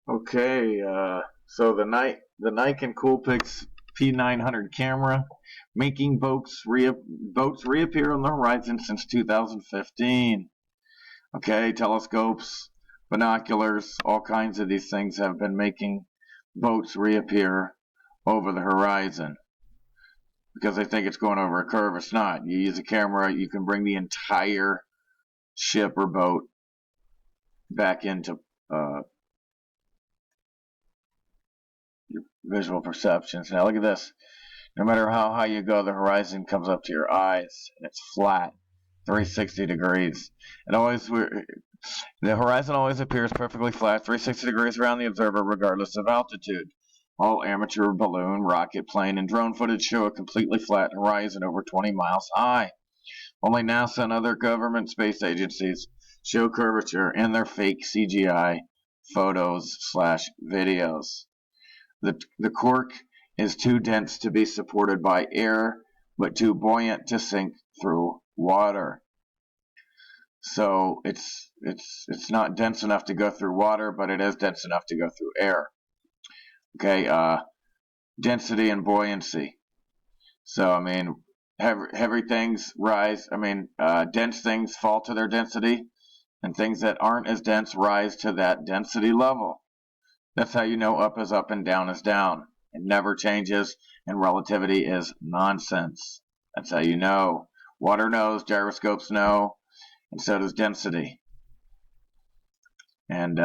Okay, so the Nikon Coolpix P900 camera making boats reappear on the horizon since 2015. Okay, telescopes, binoculars, all kinds of these things have been making boats reappear over the horizon because they think it's going over a curve. It's not. You use a camera, you can bring the entire ship or boat back into your visual perceptions. Now look at this. No matter how high you go, the horizon comes up to your eyes, and it's flat, 360 degrees. The horizon always appears perfectly flat, 360 degrees around the observer, regardless of altitude. All amateur balloon, rocket, plane, and drone footage show a completely flat horizon over 20 miles high. Only NASA and other government space agencies show curvature in their fake CGI photos/videos. The cork is too dense to be supported by air, but too buoyant to sink through water. So it's not dense enough to go through water, but it is dense enough to go through air. Okay, density and buoyancy. So I mean, heavy things rise. Dense things fall to their density, and things that aren't as dense rise to that density level. That's how you know up is up and down is down. It never changes, and relativity is nonsense. That's how you know. Water knows, gyroscopes know, and so does density. And,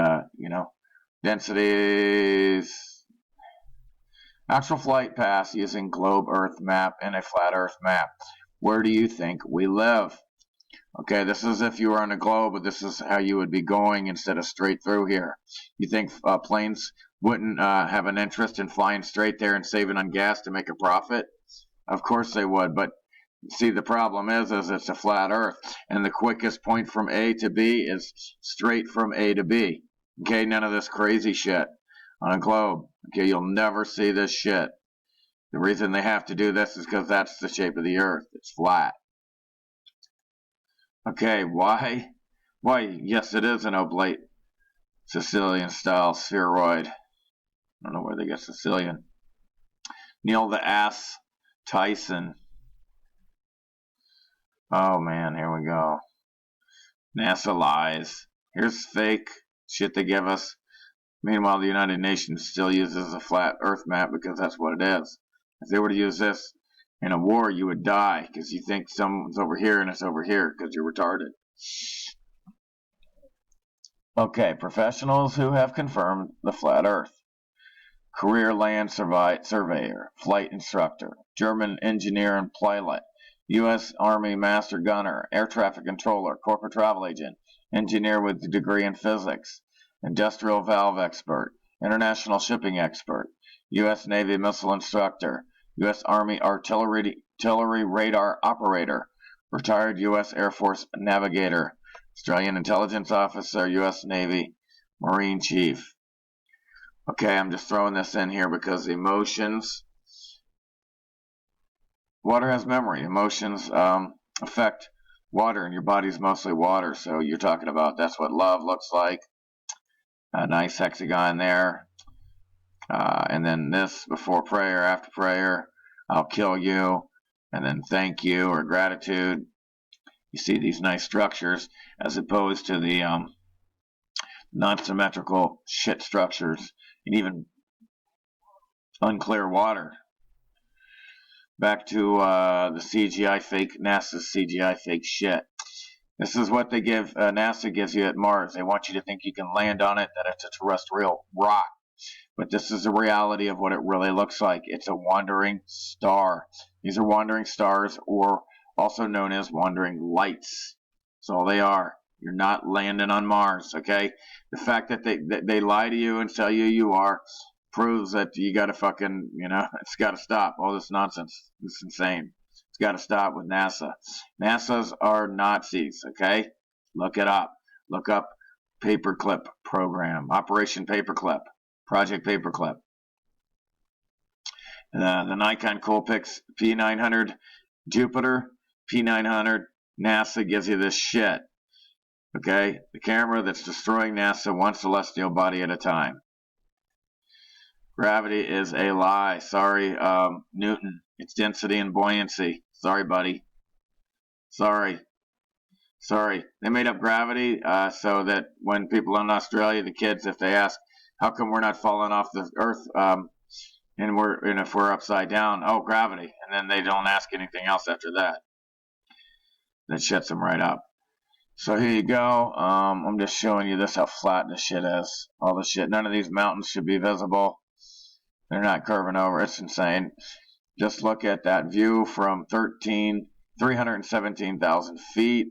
densities. Actual flight path using globe Earth map and a flat Earth map. Where do you think we live? Okay, this is if you were on a globe, but this is how you would be going instead of straight through here. You think planes wouldn't have an interest in flying straight there and saving on gas to make a profit? Of course they would, but see, the problem is it's a flat Earth, and the quickest point from A to B is straight from A to B. Okay, none of this crazy shit on a globe. Okay, you'll never see this shit. The reason they have to do this is because that's the shape of the Earth. It's flat. Okay, why? Why, yes, it is an oblate Sicilian-style spheroid. I don't know where they get Sicilian. Neil the Ass Tyson. Oh, man, here we go. NASA lies. Here's fake shit they give us. Meanwhile, the United Nations still uses a flat Earth map because that's what it is. If they were to use this in a war, you would die because you think someone's over here and it's over here because you're retarded. Okay, professionals who have confirmed the flat Earth. Career land surveyor, flight instructor, German engineer and pilot, U.S. Army master gunner, air traffic controller, corporate travel agent, engineer with a degree in physics, industrial valve expert, international shipping expert, U.S. Navy missile instructor, U.S. Army artillery radar operator, retired U.S. Air Force navigator, Australian intelligence officer, U.S. Navy Marine chief. Okay, I'm just throwing this in here because emotions. Water has memory. Emotions affect water, and your body's mostly water. So you're talking about that's what love looks like. A nice hexagon there. And then this before prayer, after prayer, I'll kill you. And then thank you or gratitude. You see these nice structures as opposed to the non-symmetrical shit structures and even unclear water. Back to the CGI fake, NASA's CGI fake shit. This is what they give, NASA gives you at Mars. They want you to think you can land on it, that it's a terrestrial rock. But this is the reality of what it really looks like. It's a wandering star. These are wandering stars, or also known as wandering lights. That's all they are. You're not landing on Mars, okay? The fact that they lie to you and tell you you are proves that you gotta fucking, it's gotta stop. All this nonsense. It's insane. It's gotta stop with NASA. NASA's are Nazis, okay? Look it up. Look up Paperclip program. Operation Paperclip. Project Paperclip. The Nikon Coolpix P900 Jupiter, P900, NASA gives you this shit. Okay? The camera that's destroying NASA one celestial body at a time. Gravity is a lie. Sorry, Newton. It's density and buoyancy. Sorry, buddy. Sorry. Sorry. They made up gravity so that when people in Australia, the kids, if they ask, how come we're not falling off the Earth and if we're upside down? Oh, gravity. And then they don't ask anything else after that. That shuts them right up. So here you go. I'm just showing you this, how flat this shit is. All the shit. None of these mountains should be visible. They're not curving over. It's insane. Just look at that view from 317,000 feet.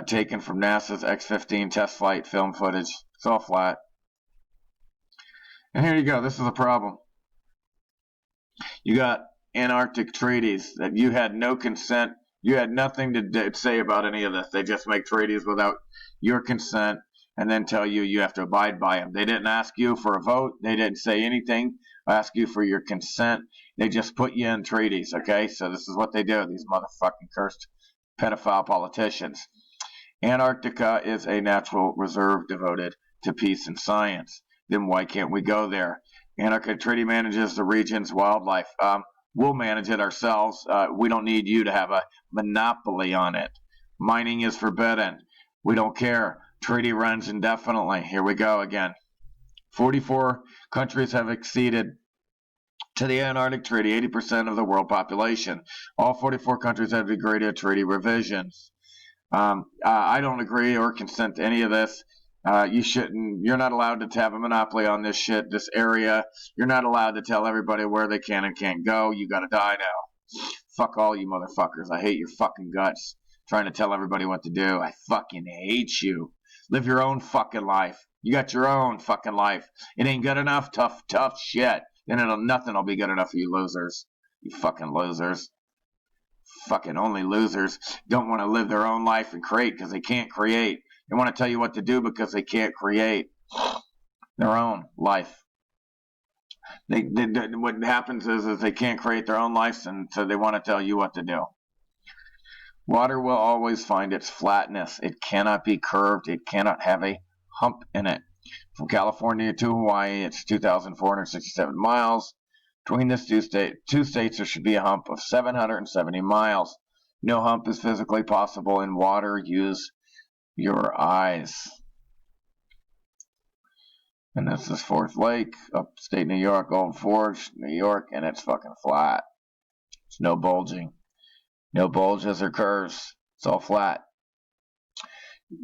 Taken from NASA's X-15 test flight film footage. It's all flat. And here you go. This is a problem. You got Antarctic treaties that you had no consent. You had nothing to say about any of this. They just make treaties without your consent and then tell you you have to abide by them. They didn't ask you for a vote. They didn't say anything. Ask you for your consent. They just put you in treaties, okay? So this is what they do, these motherfucking cursed pedophile politicians. Antarctica is a natural reserve devoted to peace and science. Then why can't we go there? Antarctic Treaty manages the region's wildlife. We'll manage it ourselves. We don't need you to have a monopoly on it. Mining is forbidden. We don't care. Treaty runs indefinitely. Here we go again. 44 countries have acceded to the Antarctic Treaty, 80% of the world population. All 44 countries have agreed to treaty revisions. I don't agree or consent to any of this. You're not allowed to have a monopoly on this shit, this area. You're not allowed to tell everybody where they can and can't go. You gotta die now. Fuck all you motherfuckers. I hate your fucking guts. Trying to tell everybody what to do. I fucking hate you. Live your own fucking life. You got your own fucking life. It ain't good enough? Tough shit. Then nothing will be good enough for you losers. You fucking losers. Fucking only losers don't want to live their own life and create because they can't create. They want to tell you what to do because they can't create their own life. What happens is they can't create their own lives, and so they want to tell you what to do. Water will always find its flatness. It cannot be curved. It cannot have a hump in it. From California to Hawaii, it's 2,467 miles. Between these two states, there should be a hump of 770 miles. No hump is physically possible in water. Use your eyes. And this is Fourth Lake, upstate New York, Old Forge, New York, and it's fucking flat. There's no bulging. No bulges or curves. It's all flat.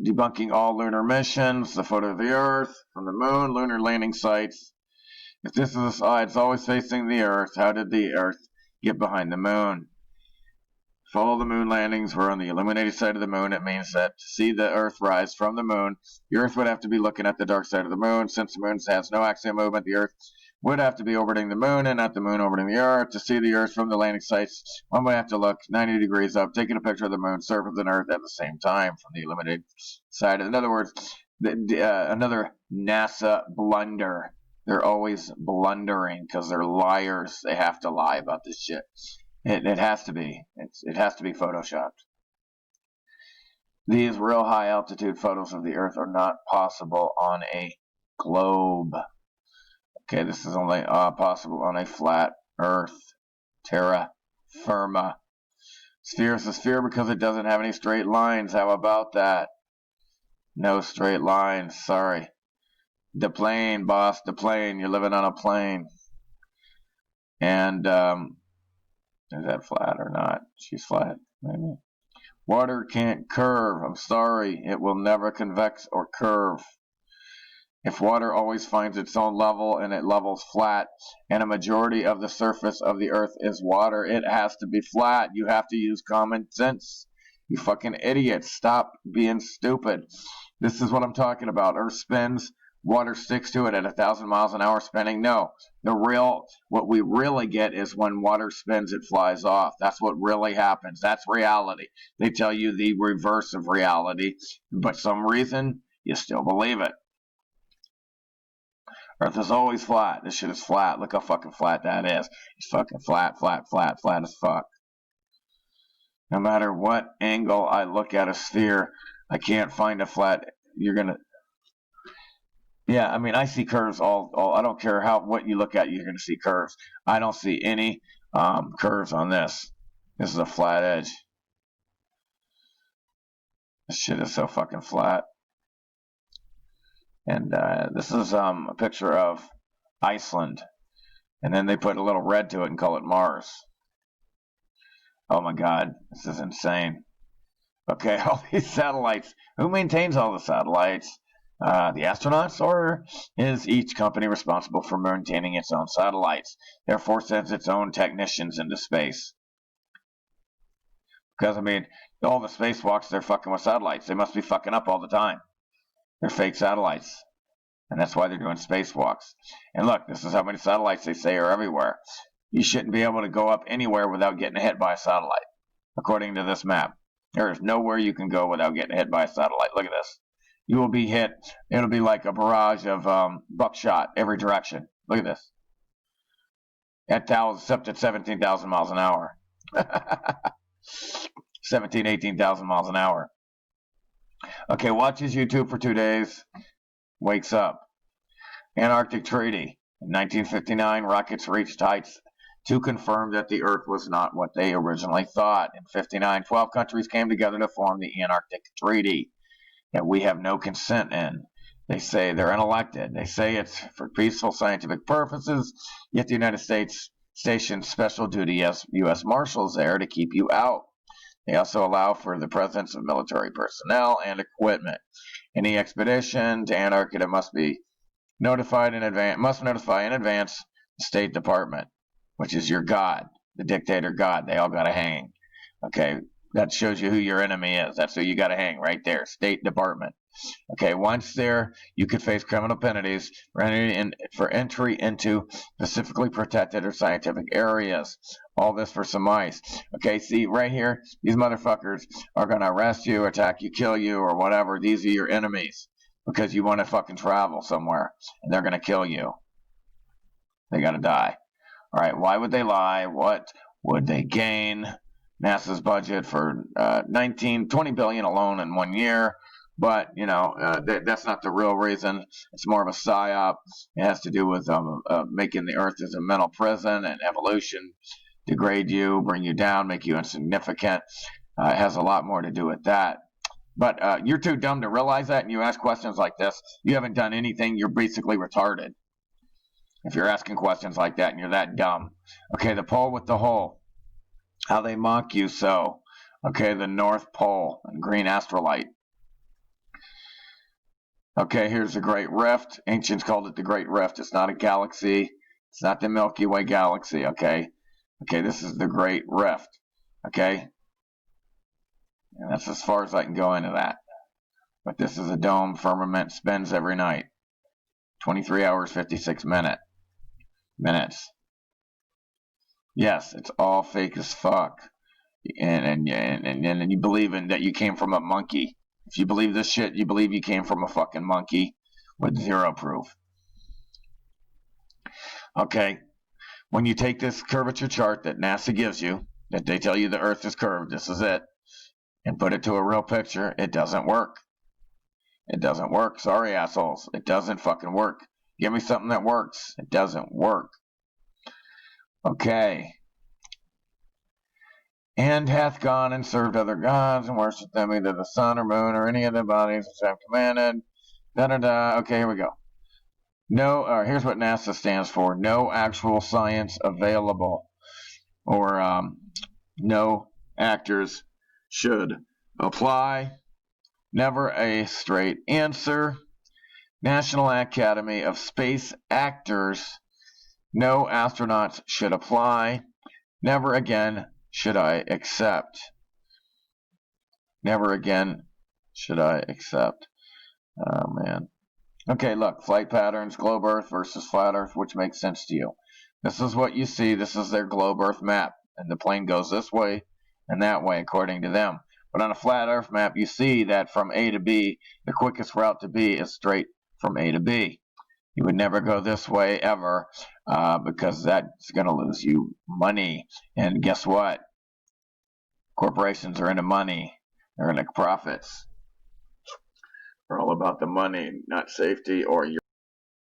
Debunking all lunar missions, the photo of the Earth from the moon, lunar landing sites. If this is the side, it's always facing the Earth. How did the Earth get behind the moon? If all the moon landings were on the illuminated side of the moon, it means that to see the Earth rise from the moon, the Earth would have to be looking at the dark side of the moon. Since the moon has no axial movement, the Earth would have to be orbiting the moon and not the moon orbiting the Earth. To see the Earth from the landing sites, one would have to look 90 degrees up, taking a picture of the moon's surface and Earth at the same time from the illuminated side. In other words, another NASA blunder. They're always blundering because they're liars. They have to lie about this shit. It has to be. It has to be photoshopped. These real high altitude photos of the Earth are not possible on a globe. Okay, this is only possible on a flat Earth. Terra firma. Sphere is a sphere because it doesn't have any straight lines. How about that? No straight lines. Sorry. The plane, boss. The plane. You're living on a plane. And, is that flat or not? She's flat, maybe. Water can't curve. I'm sorry. It will never convex or curve. If water always finds its own level and it levels flat, and a majority of the surface of the Earth is water, it has to be flat. You have to use common sense. You fucking idiots. Stop being stupid. This is what I'm talking about. Earth spins. Water sticks to it at 1,000 miles an hour spinning. No. What we really get is when water spins, it flies off. That's what really happens. That's reality. They tell you the reverse of reality, but for some reason, you still believe it. Earth is always flat. This shit is flat. Look how fucking flat that is. It's fucking flat as fuck. No matter what angle I look at a sphere, I can't find a flat. Yeah, I mean, I see curves all. I don't care what you look at, you're going to see curves. I don't see any curves on this. This is a flat edge. This shit is so fucking flat. And this is a picture of Iceland. And then they put a little red to it and call it Mars. Oh my God, this is insane. Okay, all these satellites. Who maintains all the satellites? The astronauts, or is each company responsible for maintaining its own satellites, therefore sends its own technicians into space? Because, I mean, all the spacewalks, they're fucking with satellites. They must be fucking up all the time. They're fake satellites. And that's why they're doing spacewalks. And look, this is how many satellites they say are everywhere. You shouldn't be able to go up anywhere without getting hit by a satellite, according to this map. There is nowhere you can go without getting hit by a satellite. Look at this. You will be hit. It'll be like a barrage of buckshot every direction. Look at this. Except at 17,000 miles an hour. 18,000 miles an hour. Okay, watches YouTube for 2 days. Wakes up. Antarctic Treaty. In 1959, rockets reached heights to confirm that the Earth was not what they originally thought. In 59, 12 countries came together to form the Antarctic Treaty that we have no consent in. They say they're unelected. They say it's for peaceful scientific purposes, yet the United States stations special duty U.S. Marshals there to keep you out. They also allow for the presence of military personnel and equipment. Any expedition to Antarctica must notify in advance the State Department, which is your God, the dictator God. They all got to hang. Okay, that shows you who your enemy is. That's who you got to hang right there, State Department. Okay, once there, you could face criminal penalties for entry into specifically protected or scientific areas. All this for some ice. Okay, see right here, these motherfuckers are going to arrest you, attack you, kill you, or whatever. These are your enemies because you want to fucking travel somewhere, and they're going to kill you. They got to die. All right, why would they lie? What would they gain? NASA's budget for 20 billion alone in 1 year. But, you know, that's not the real reason. It's more of a psyop. It has to do with making the Earth as a mental prison and evolution, degrade you, bring you down, make you insignificant. It has a lot more to do with that. But you're too dumb to realize that, and you ask questions like this. You haven't done anything. You're basically retarded if you're asking questions like that and you're that dumb. Okay, the pole with the hole. How they mock you so. Okay, the North Pole and green astrolite. Okay, here's the Great Rift. Ancients called it the Great Rift. It's not a galaxy. It's not the Milky Way galaxy, okay? Okay, this is the Great Rift, okay? And that's as far as I can go into that. But this is a dome. Firmament spins every night. 23 hours, 56 minutes. Yes, it's all fake as fuck. And you believe in that you came from a monkey. If you believe this shit, you believe you came from a fucking monkey with zero proof. Okay, when you take this curvature chart that NASA gives you, that they tell you the Earth is curved, this is it, and put it to a real picture, it doesn't work. It doesn't work. Sorry, assholes. It doesn't fucking work. Give me something that works. It doesn't work. Okay. And hath gone and served other gods and worshipped them, either the sun or moon or any of the bodies which I have commanded. Okay, here we go. No, here's what NASA stands for. No actual science available. Or no actors should apply. Never a straight answer. National Academy of Space Actors. No astronauts should apply. Never again should I accept. Never again should I accept. Oh, man. Okay, look. Flight patterns, globe Earth versus flat Earth. Which makes sense to you? This is what you see. This is their globe Earth map. And the plane goes this way and that way, according to them. But on a flat Earth map, you see that from A to B, the quickest route to B is straight from A to B. You would never go this way ever because that's going to lose you money. And guess what? Corporations are into money. They're into profits. They're all about the money, not safety or your